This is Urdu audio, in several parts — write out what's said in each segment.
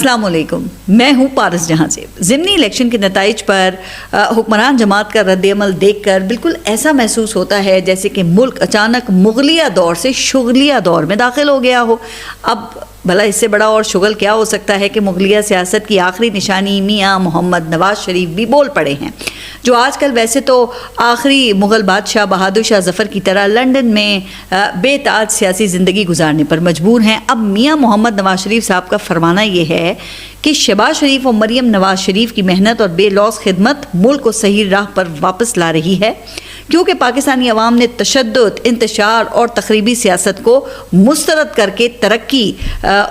السلام علیکم، میں ہوں پارس جہاں سے۔ ضمنی الیکشن کے نتائج پر حکمران جماعت کا رد عمل دیکھ کر بالکل ایسا محسوس ہوتا ہے جیسے کہ ملک اچانک مغلیہ دور سے شغلیہ دور میں داخل ہو گیا ہو۔ اب بھلا اس سے بڑا اور شغل کیا ہو سکتا ہے کہ مغلیہ سیاست کی آخری نشانی میاں محمد نواز شریف بھی بول پڑے ہیں، جو آج کل ویسے تو آخری مغل بادشاہ بہادر شاہ ظفر کی طرح لندن میں بے تاج سیاسی زندگی گزارنے پر مجبور ہیں۔ اب میاں محمد نواز شریف صاحب کا فرمانا یہ ہے کہ شہباز شریف اور مریم نواز شریف کی محنت اور بے لوث خدمت ملک کو صحیح راہ پر واپس لا رہی ہے، کیونکہ پاکستانی عوام نے تشدد، انتشار اور تخریبی سیاست کو مسترد کر کے ترقی،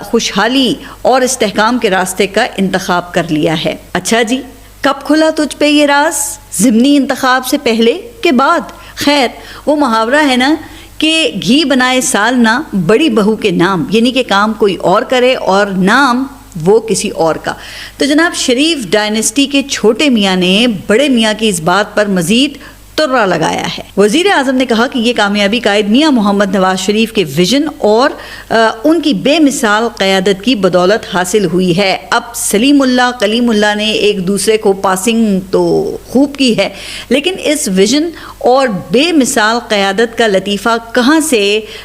خوشحالی اور استحکام کے راستے کا انتخاب کر لیا ہے۔ اچھا جی، کب کھلا تجھ پہ یہ راز؟ ضمنی انتخاب سے پہلے کہ بعد؟ خیر، وہ محاورہ ہے نا کہ گھی بنائے سال نہ بڑی بہو کے نام، یعنی کہ کام کوئی اور کرے اور نام وہ کسی اور کا۔ تو جناب شریف ڈائنسٹی کے چھوٹے میاں نے بڑے میاں کی اس بات پر مزید ترا لگایا ہے۔ وزیر اعظم نے کہا کہ یہ کامیابی قائد میاں محمد نواز شریف کے ویژن اور ان کی بے مثال قیادت کی بدولت حاصل ہوئی ہے۔ اب سلیم اللہ کلیم اللہ نے ایک دوسرے کو پاسنگ تو خوب کی ہے، لیکن اس ویژن اور بے مثال قیادت کا لطیفہ کہاں سے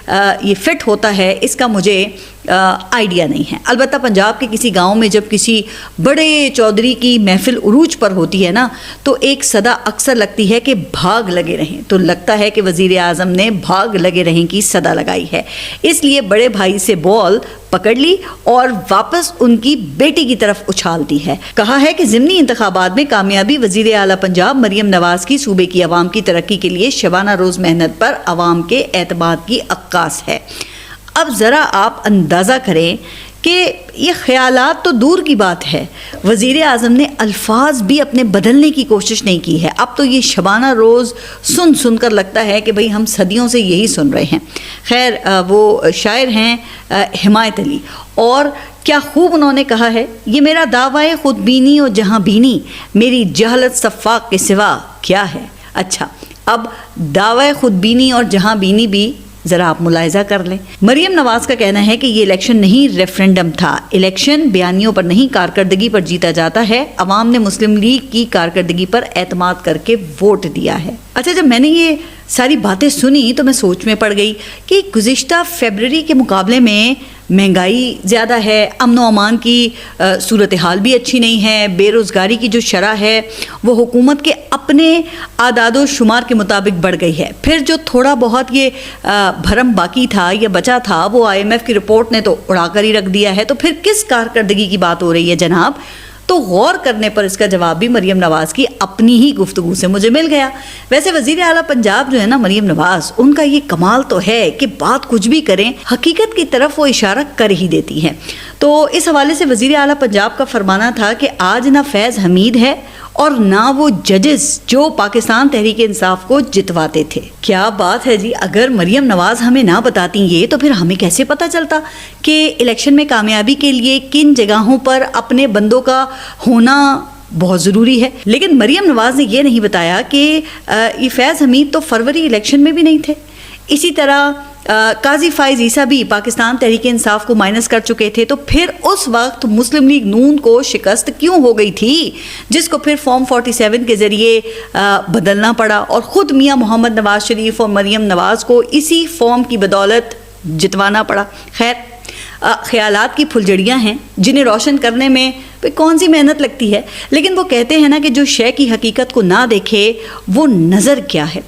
یہ فٹ ہوتا ہے، اس کا مجھے آئیڈیا نہیں ہے۔ البتہ پنجاب کے کسی گاؤں میں جب کسی بڑے چودھری کی محفل عروج پر ہوتی ہے نا، تو ایک صدا اکثر لگتی ہے کہ بھاگ لگے رہیں، تو لگتا ہے کہ وزیر اعظم نے بھاگ لگے رہیں کی صدا لگائی ہے، اس لیے بڑے بھائی سے بال پکڑ لی اور واپس ان کی بیٹی کی طرف اچھال دی ہے۔ کہا ہے کہ ضمنی انتخابات میں کامیابی وزیر اعلیٰ پنجاب مریم نواز کی صوبے کی عوام کی ترقی کے لیے شبانہ روز محنت پر عوام کے اعتماد کی عکاس ہے۔ اب ذرا آپ اندازہ کریں کہ یہ خیالات تو دور کی بات ہے، وزیر اعظم نے الفاظ بھی اپنے بدلنے کی کوشش نہیں کی ہے۔ اب تو یہ شبانہ روز سن کر لگتا ہے کہ بھئی ہم صدیوں سے یہی سن رہے ہیں۔ خیر، وہ شاعر ہیں حمایت علی، اور کیا خوب انہوں نے کہا ہے، یہ میرا دعویٰ خود بینی اور جہاں بینی، میری جہالت صفاق کے سوا کیا ہے۔ اچھا، اب دعویٰ خود بینی اور جہاں بینی بھی ذرا آپ ملاحظہ کر لیں۔ مریم نواز کا کہنا ہے کہ یہ الیکشن نہیں ریفرنڈم تھا، الیکشن بیانیوں پر نہیں کارکردگی پر جیتا جاتا ہے، عوام نے مسلم لیگ کی کارکردگی پر اعتماد کر کے ووٹ دیا ہے۔ اچھا، جب میں نے یہ ساری باتیں سنی تو میں سوچ میں پڑ گئی کہ گزشتہ فیبرری کے مقابلے میں مہنگائی زیادہ ہے، امن و امان کی صورتحال بھی اچھی نہیں ہے، بے روزگاری کی جو شرح ہے وہ حکومت کے اپنے اعداد و شمار کے مطابق بڑھ گئی ہے۔ پھر جو تھوڑا بہت یہ بھرم باقی تھا یا بچا تھا وہ IMF کی رپورٹ نے تو اڑا کر ہی رکھ دیا ہے، تو پھر کس کارکردگی کی بات ہو رہی ہے جناب؟ تو غور کرنے پر اس کا جواب بھی مریم نواز کی اپنی ہی گفتگو سے مجھے مل گیا۔ ویسے وزیر اعلیٰ پنجاب جو ہے نا مریم نواز، ان کا یہ کمال تو ہے کہ بات کچھ بھی کریں حقیقت کی طرف وہ اشارہ کر ہی دیتی ہیں۔ تو اس حوالے سے وزیر اعلیٰ پنجاب کا فرمانا تھا کہ آج نہ فیض حمید ہے اور نہ وہ ججز جو پاکستان تحریک انصاف کو جتواتے تھے۔ کیا بات ہے جی، اگر مریم نواز ہمیں نہ بتاتی یہ تو پھر ہمیں کیسے پتہ چلتا کہ الیکشن میں کامیابی کے لیے کن جگہوں پر اپنے بندوں کا ہونا بہت ضروری ہے۔ لیکن مریم نواز نے یہ نہیں بتایا کہ یہ فیض حمید تو فروری الیکشن میں بھی نہیں تھے، اسی طرح قاضی فائز عیسیٰ بھی پاکستان تحریک انصاف کو مائنس کر چکے تھے، تو پھر اس وقت مسلم لیگ نون کو شکست کیوں ہو گئی تھی جس کو پھر فارم 47 کے ذریعے بدلنا پڑا اور خود میاں محمد نواز شریف اور مریم نواز کو اسی فارم کی بدولت جتوانا پڑا۔ خیر، خیالات کی پھلجڑیاں ہیں جنہیں روشن کرنے میں کون سی محنت لگتی ہے، لیکن وہ کہتے ہیں نا کہ جو شے کی حقیقت کو نہ دیکھے وہ نظر کیا ہے۔